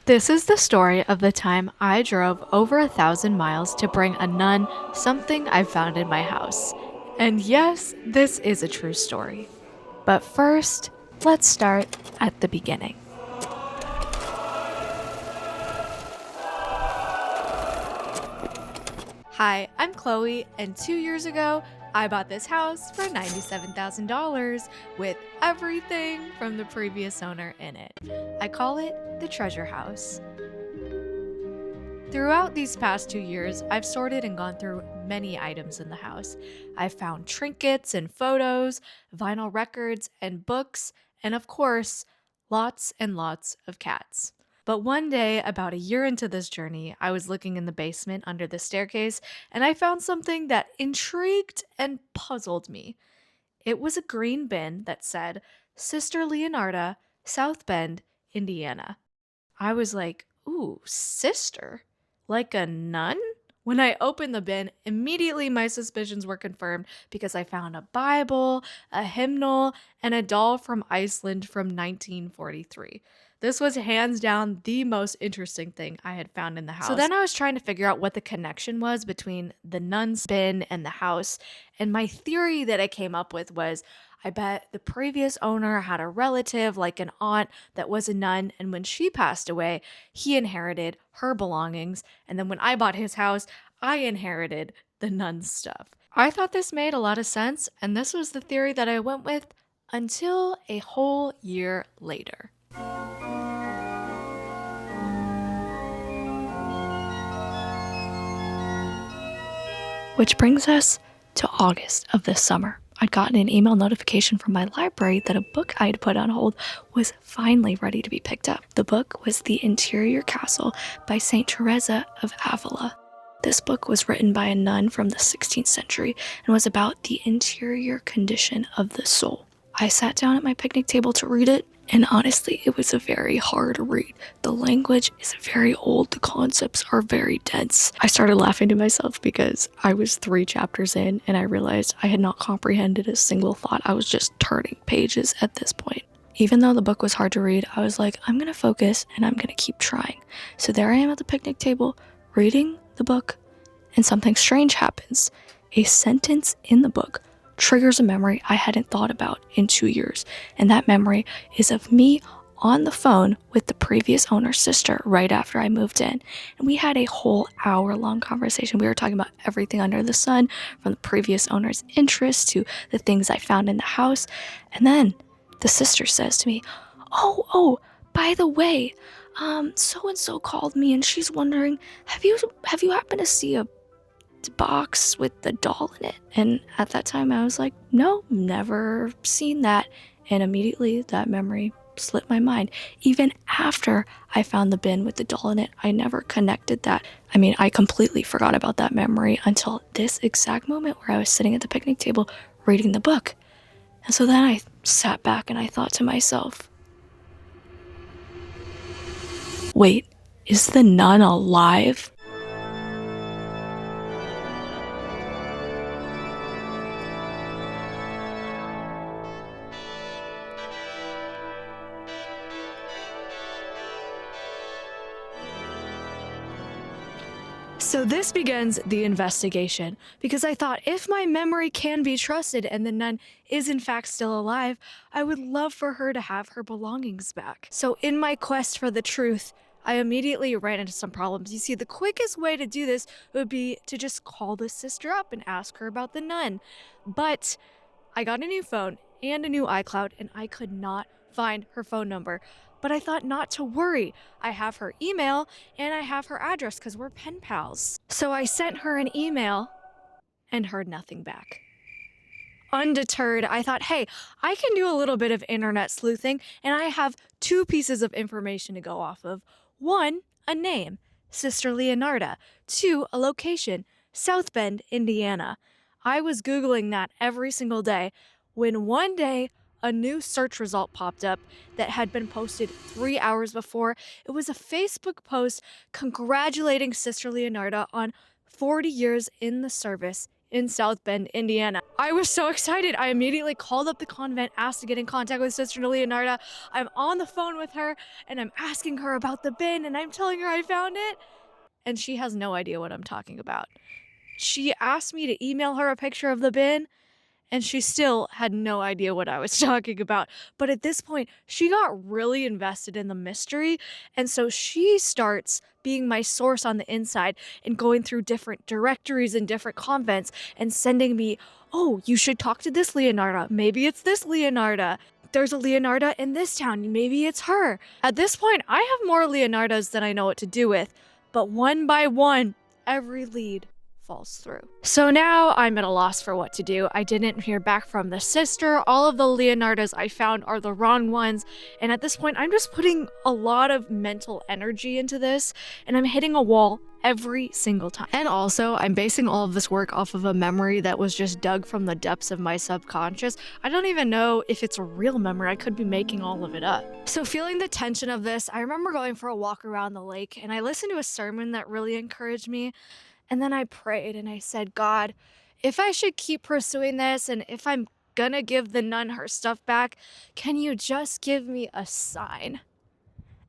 This is the story of the time I drove over 1,000 miles to bring a nun something I found in my house. And yes, this is a true story. But first, let's start at the beginning. Hi, I'm Chloe, and 2 years ago, I bought this house for $97,000 with everything from the previous owner in it. I call it the treasure house. Throughout these past 2 years, I've sorted and gone through many items in the house. I've found trinkets and photos, vinyl records and books, and of course, lots and lots of cats. But one day, about a year into this journey, I was looking in the basement under the staircase and I found something that intrigued and puzzled me. It was a green bin that said, Sister Leonarda, South Bend, Indiana. I was like, ooh, sister? Like a nun? When I opened the bin, immediately my suspicions were confirmed because I found a Bible, a hymnal, and a doll from Iceland from 1943. This was hands down the most interesting thing I had found in the house. So then I was trying to figure out what the connection was between the nun's bin and the house, and my theory that I came up with was I bet the previous owner had a relative, like an aunt, that was a nun, and when she passed away, he inherited her belongings, and then when I bought his house, I inherited the nun's stuff. I thought this made a lot of sense, and this was the theory that I went with until a whole year later. Which brings us to August of this summer. I'd gotten an email notification from my library that a book I had put on hold was finally ready to be picked up. The book was The Interior Castle by St. Teresa of Avila. This book was written by a nun from the 16th century and was about the interior condition of the soul. I sat down at my picnic table to read it, and honestly, it was a very hard read. The language is very old, the concepts are very dense. I started laughing to myself because I was 3 chapters in and I realized I had not comprehended a single thought. I was just turning pages at this point. Even though the book was hard to read, I was like, I'm gonna focus and I'm gonna keep trying. So there I am at the picnic table, reading the book, and something strange happens. A sentence in the book triggers a memory I hadn't thought about in 2 years, and that memory is of me on the phone with the previous owner's sister right after I moved in, and we had a whole hour-long conversation. We were talking about everything under the sun, from the previous owner's interests to the things I found in the house, and then the sister says to me, oh, by the way, so-and-so called me and she's wondering, have you happened to see a box with the doll in it? And at that time I was like, no, never seen that. And immediately that memory slipped my mind. Even after I found the bin with the doll in it, I never connected that. I mean, I completely forgot about that memory until this exact moment where I was sitting at the picnic table reading the book. And so then I sat back and I thought to myself, wait, is the nun alive? So this begins the investigation, because I thought if my memory can be trusted and the nun is in fact still alive, I would love for her to have her belongings back. So in my quest for the truth, I immediately ran into some problems. You see, the quickest way to do this would be to just call the sister up and ask her about the nun. But I got a new phone and a new iCloud, and I could not find her phone number. But I thought not to worry. I have her email and I have her address because we're pen pals. So I sent her an email and heard nothing back. Undeterred, I thought, hey, I can do a little bit of internet sleuthing, and I have 2 pieces of information to go off of. 1, a name, Sister Leonarda. 2, a location, South Bend, Indiana. I was Googling that every single day when one day a new search result popped up that had been posted 3 hours before. It was a Facebook post congratulating Sister Leonarda on 40 years in the service in South Bend, Indiana. I was so excited. I immediately called up the convent, asked to get in contact with Sister Leonarda. I'm on the phone with her and I'm asking her about the bin and I'm telling her I found it. And she has no idea what I'm talking about. She asked me to email her a picture of the bin and she still had no idea what I was talking about. But at this point, she got really invested in the mystery. And so she starts being my source on the inside and going through different directories and different convents and sending me, oh, you should talk to this Leonarda. Maybe it's this Leonarda. There's a Leonarda in this town. Maybe it's her. At this point, I have more Leonardas than I know what to do with. But one by one, every lead falls through. So now I'm at a loss for what to do. I didn't hear back from the sister. All of the Leonardas I found are the wrong ones. And at this point, I'm just putting a lot of mental energy into this and I'm hitting a wall every single time. And also, I'm basing all of this work off of a memory that was just dug from the depths of my subconscious. I don't even know if it's a real memory. I could be making all of it up. So feeling the tension of this, I remember going for a walk around the lake and I listened to a sermon that really encouraged me. And then I prayed and I said, God, if I should keep pursuing this and if I'm gonna give the nun her stuff back, can you just give me a sign?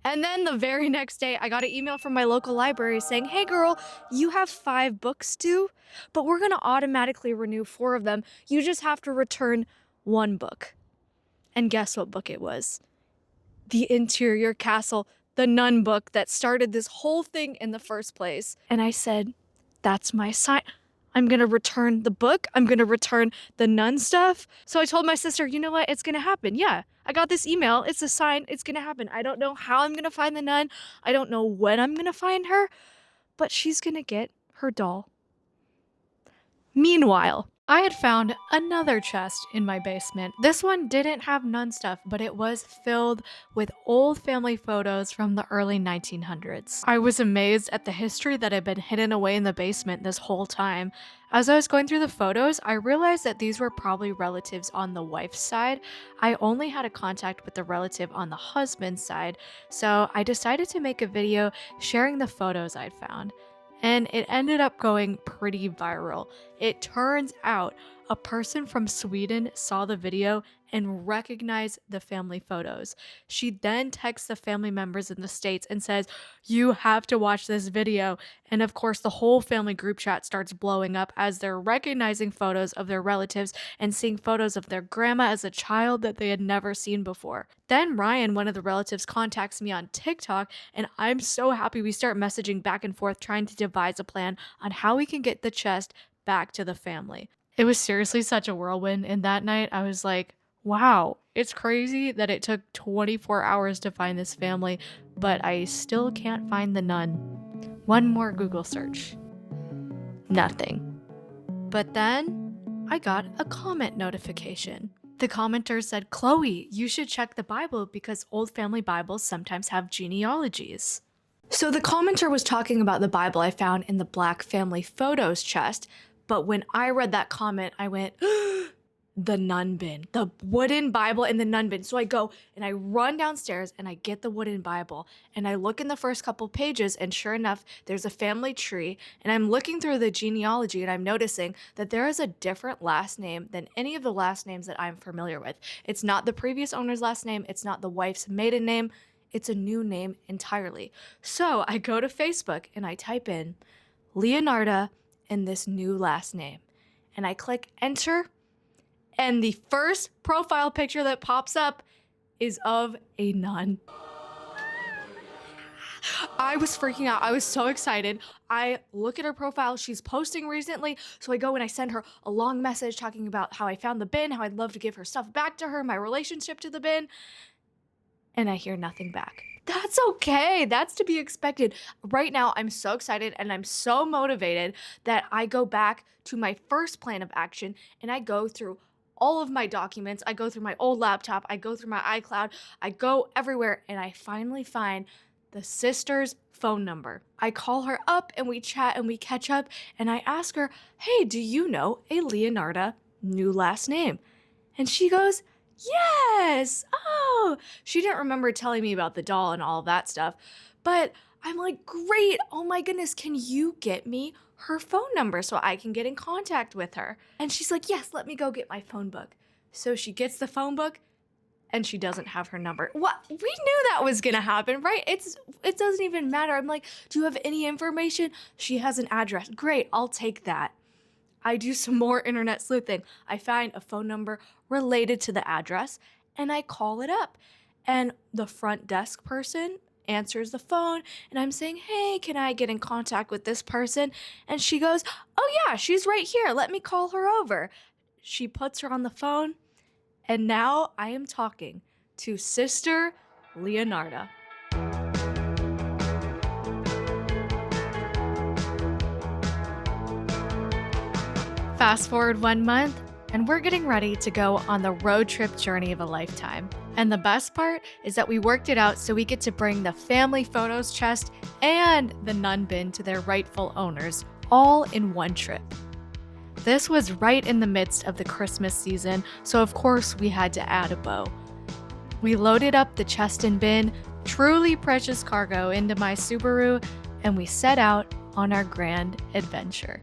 And then the very next day, I got an email from my local library saying, hey girl, you have 5 books due, but we're gonna automatically renew 4 of them. You just have to return 1 book. And guess what book it was? The Interior Castle, the nun book that started this whole thing in the first place. And I said, that's my sign. I'm gonna return the book. I'm gonna return the nun stuff. So I told my sister, you know what? It's gonna happen. Yeah, I got this email. It's a sign. It's gonna happen. I don't know how I'm gonna find the nun. I don't know when I'm gonna find her, but she's gonna get her doll. Meanwhile, I had found another chest in my basement. This one didn't have nun stuff, but it was filled with old family photos from the early 1900s. I was amazed at the history that had been hidden away in the basement this whole time. As I was going through the photos, I realized that these were probably relatives on the wife's side. I only had a contact with the relative on the husband's side, so I decided to make a video sharing the photos I'd found. And it ended up going pretty viral. It turns out a person from Sweden saw the video and recognized the family photos. She then texts the family members in the States and says, you have to watch this video. And of course, the whole family group chat starts blowing up as they're recognizing photos of their relatives and seeing photos of their grandma as a child that they had never seen before. Then Ryan, one of the relatives, contacts me on TikTok, and I'm so happy. We start messaging back and forth trying to devise a plan on how we can get the chest back to the family. It was seriously such a whirlwind, and that night I was like, wow, it's crazy that it took 24 hours to find this family, but I still can't find the nun. One more Google search. Nothing. But then I got a comment notification. The commenter said, Chloe, you should check the Bible because old family Bibles sometimes have genealogies. So the commenter was talking about the Bible I found in the Black family photos chest, but when I read that comment, I went, the nun bin, the wooden Bible in the nun bin. So I go and I run downstairs and I get the wooden Bible and I look in the first couple pages and sure enough, there's a family tree and I'm looking through the genealogy and I'm noticing that there is a different last name than any of the last names that I'm familiar with. It's not the previous owner's last name. It's not the wife's maiden name. It's a new name entirely. So I go to Facebook and I type in Leonarda and this new last name and I click enter. And the first profile picture that pops up is of a nun. I was freaking out. I was so excited. I look at her profile. She's posting recently. So I go and I send her a long message talking about how I found the bin, how I'd love to give her stuff back to her, my relationship to the bin. And I hear nothing back. That's okay. That's to be expected. Right now, I'm so excited and I'm so motivated that I go back to my first plan of action and I go through all of my documents. I go through my old laptop. I go through my iCloud. I go everywhere and I finally find the sister's phone number. I call her up and we chat and we catch up and I ask her, hey, do you know a Leonarda new last name? And she goes, yes. Oh, she didn't remember telling me about the doll and all of that stuff. But I'm like, great, oh my goodness, can you get me her phone number so I can get in contact with her? And she's like, yes, let me go get my phone book. So she gets the phone book and she doesn't have her number. What? We knew that was gonna happen, right? It doesn't even matter. I'm like, do you have any information? She has an address. Great, I'll take that. I do some more internet sleuthing. I find a phone number related to the address and I call it up. And the front desk person answers the phone and I'm saying, hey, can I get in contact with this person? And she goes, oh yeah, she's right here. Let me call her over. She puts her on the phone and now I am talking to Sister Leonarda. Fast forward 1 month, and we're getting ready to go on the road trip journey of a lifetime. And the best part is that we worked it out so we get to bring the family photos chest and the NUN bin to their rightful owners, all in one trip. This was right in the midst of the Christmas season, so of course we had to add a bow. We loaded up the chest and bin, truly precious cargo, into my Subaru, and we set out on our grand adventure.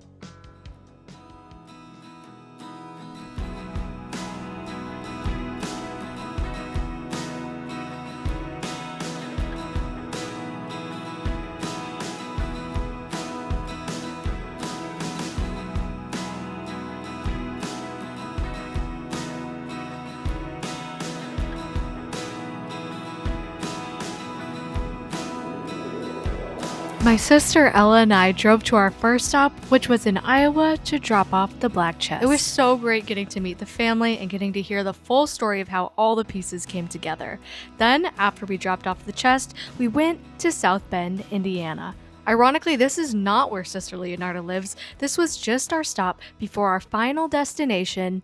My sister Ella and I drove to our first stop, which was in Iowa, to drop off the black chest. It was so great getting to meet the family and getting to hear the full story of how all the pieces came together. Then, after we dropped off the chest, we went to South Bend, Indiana. Ironically, this is not where Sister Leonarda lives. This was just our stop before our final destination,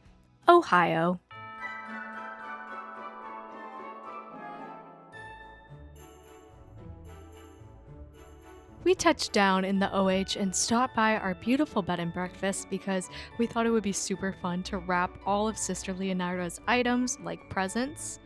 Ohio. We touched down in the OH and stopped by our beautiful bed and breakfast because we thought it would be super fun to wrap all of Sister Leonarda's items like presents.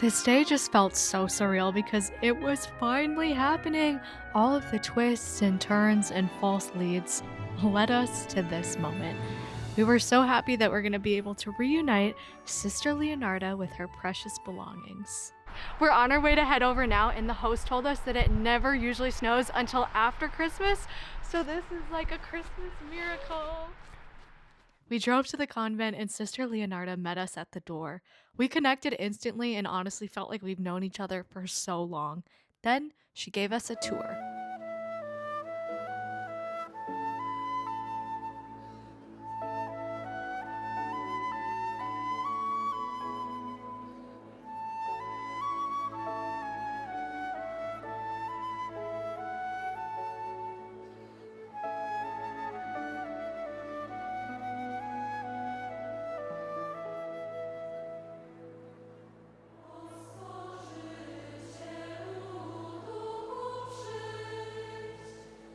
This day just felt so surreal because it was finally happening. All of the twists and turns and false leads led us to this moment. We were so happy that we're going to be able to reunite Sister Leonarda with her precious belongings. We're on our way to head over now, and the host told us that it never usually snows until after Christmas, so this is like a Christmas miracle. We drove to the convent and Sister Leonarda met us at the door. We connected instantly and honestly felt like we've known each other for so long. Then she gave us a tour.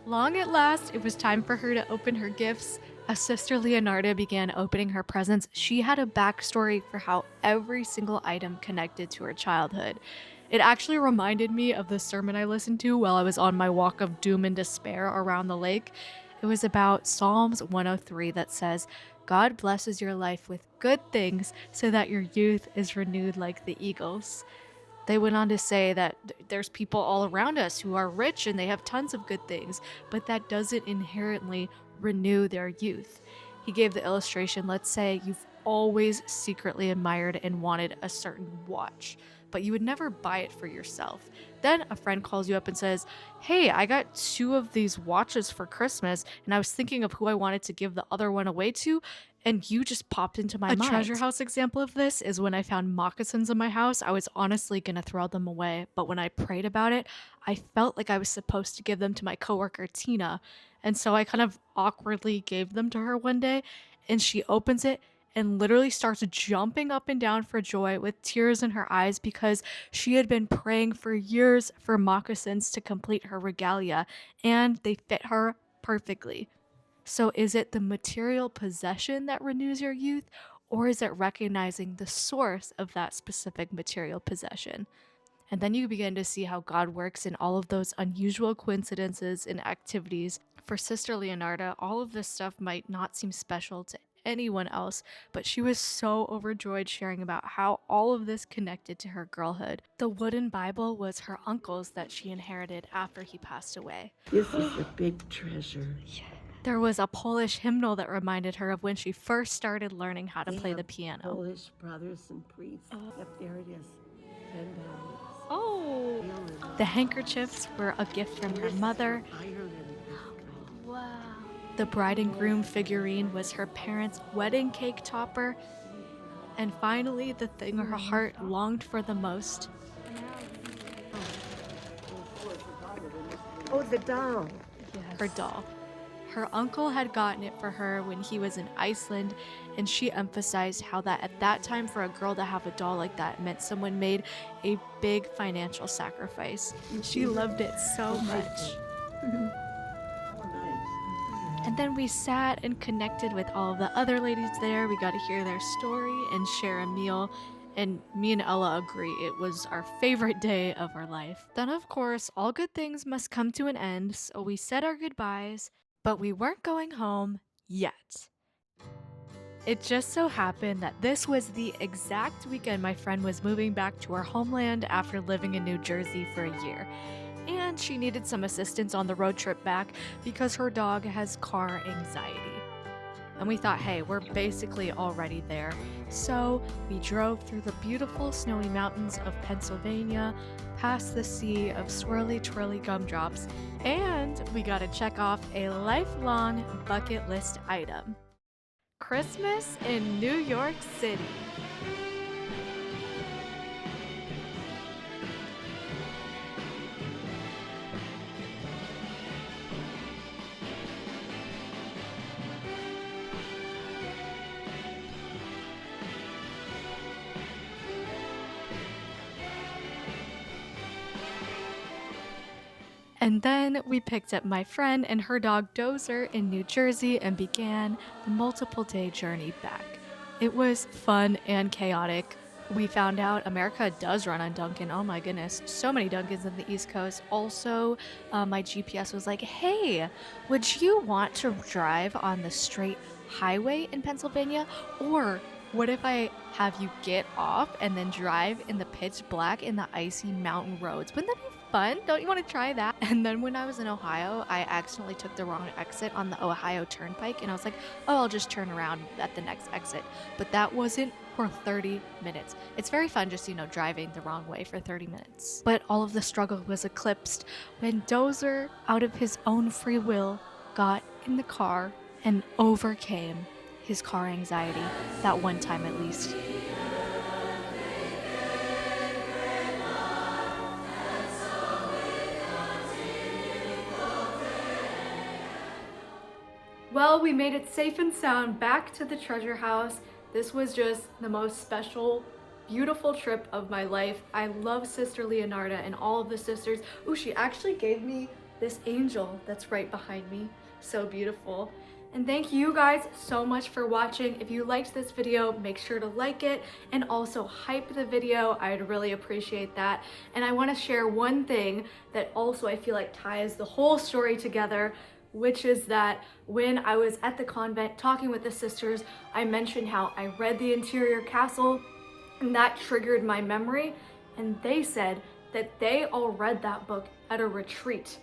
Long at last, it was time for her to open her gifts. As Sister Leonarda began opening her presents, she had a backstory for how every single item connected to her childhood. It actually reminded me of the sermon I listened to while I was on my walk of doom and despair around the lake. It was about Psalms 103 that says, "God blesses your life with good things so that your youth is renewed like the eagles." They went on to say that there's people all around us who are rich and they have tons of good things, but that doesn't inherently renew their youth. He gave the illustration, let's say you've always secretly admired and wanted a certain watch, but you would never buy it for yourself. Then a friend calls you up and says, "Hey, I got 2 of these watches for Christmas and I was thinking of who I wanted to give the other one away to, and you just popped into my mind." A treasure house example of this is when I found moccasins in my house. I was honestly gonna throw them away, but when I prayed about it, I felt like I was supposed to give them to my coworker Tina, and so I kind of awkwardly gave them to her one day, and she opens it and literally starts jumping up and down for joy with tears in her eyes because she had been praying for years for moccasins to complete her regalia, and they fit her perfectly. So is it the material possession that renews your youth, or is it recognizing the source of that specific material possession? And then you begin to see how God works in all of those unusual coincidences and activities. For Sister Leonarda, all of this stuff might not seem special to anyone else, but she was so overjoyed sharing about how all of this connected to her girlhood. The wooden Bible was her uncle's that she inherited after he passed away. This is a big treasure. There was a Polish hymnal that reminded her of when she first started learning how to play the piano. Polish brothers and priests. Yep, there it is. $10. Oh! The handkerchiefs were a gift from her mother. Wow. The bride and groom figurine was her parents' wedding cake topper. And finally, the thing her heart longed for the most. Oh, the doll. Her doll. Her uncle had gotten it for her when he was in Iceland, and she emphasized how that at that time for a girl to have a doll like that meant someone made a big financial sacrifice. She loved it so much. And then we sat and connected with all of the other ladies there. We got to hear their story and share a meal. And me and Ella agree it was our favorite day of our life. Then, of course, all good things must come to an end, so we said our goodbyes. But we weren't going home yet. It just so happened that this was the exact weekend my friend was moving back to her homeland after living in New Jersey for a year. And she needed some assistance on the road trip back because her dog has car anxiety. And we thought, hey, we're basically already there. So we drove through the beautiful snowy mountains of Pennsylvania, past the sea of swirly twirly gumdrops, and we got to check off a lifelong bucket list item. Christmas in New York City. And then we picked up my friend and her dog Dozer in New Jersey and began the multiple-day journey back. It was fun and chaotic. We found out America does run on Dunkin'. Oh my goodness, so many Dunkins on the East Coast. Also, my GPS was like, hey, would you want to drive on the straight highway in Pennsylvania? Or what if I have you get off and then drive in the pitch black in the icy mountain roads? Wouldn't that be fun? Don't you want to try that? And then when I was in Ohio, I accidentally took the wrong exit on the Ohio Turnpike, and I was like, oh, I'll just turn around at the next exit. But that wasn't for 30 minutes. It's very fun just, driving the wrong way for 30 minutes. But all of the struggle was eclipsed when Dozer, out of his own free will, got in the car and overcame his car anxiety, that one time at least. Well, we made it safe and sound back to the treasure house. This was just the most special, beautiful trip of my life. I love Sister Leonarda and all of the sisters. Ooh, she actually gave me this angel that's right behind me. So beautiful. And thank you guys so much for watching. If you liked this video, make sure to like it and also hype the video. I'd really appreciate that. And I want to share one thing that also I feel like ties the whole story together, which is that when I was at the convent talking with the sisters, I mentioned how I read The Interior Castle and that triggered my memory. And they said that they all read that book at a retreat.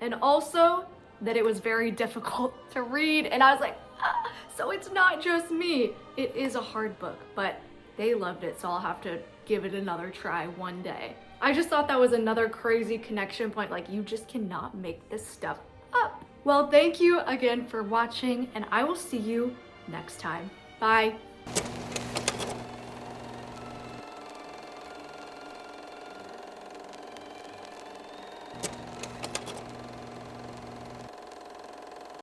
And also that it was very difficult to read. And I was like, so it's not just me. It is a hard book, but they loved it. So I'll have to give it another try one day. I just thought that was another crazy connection point. Like, you just cannot make this stuff up. Well, thank you again for watching, and I will see you next time. Bye.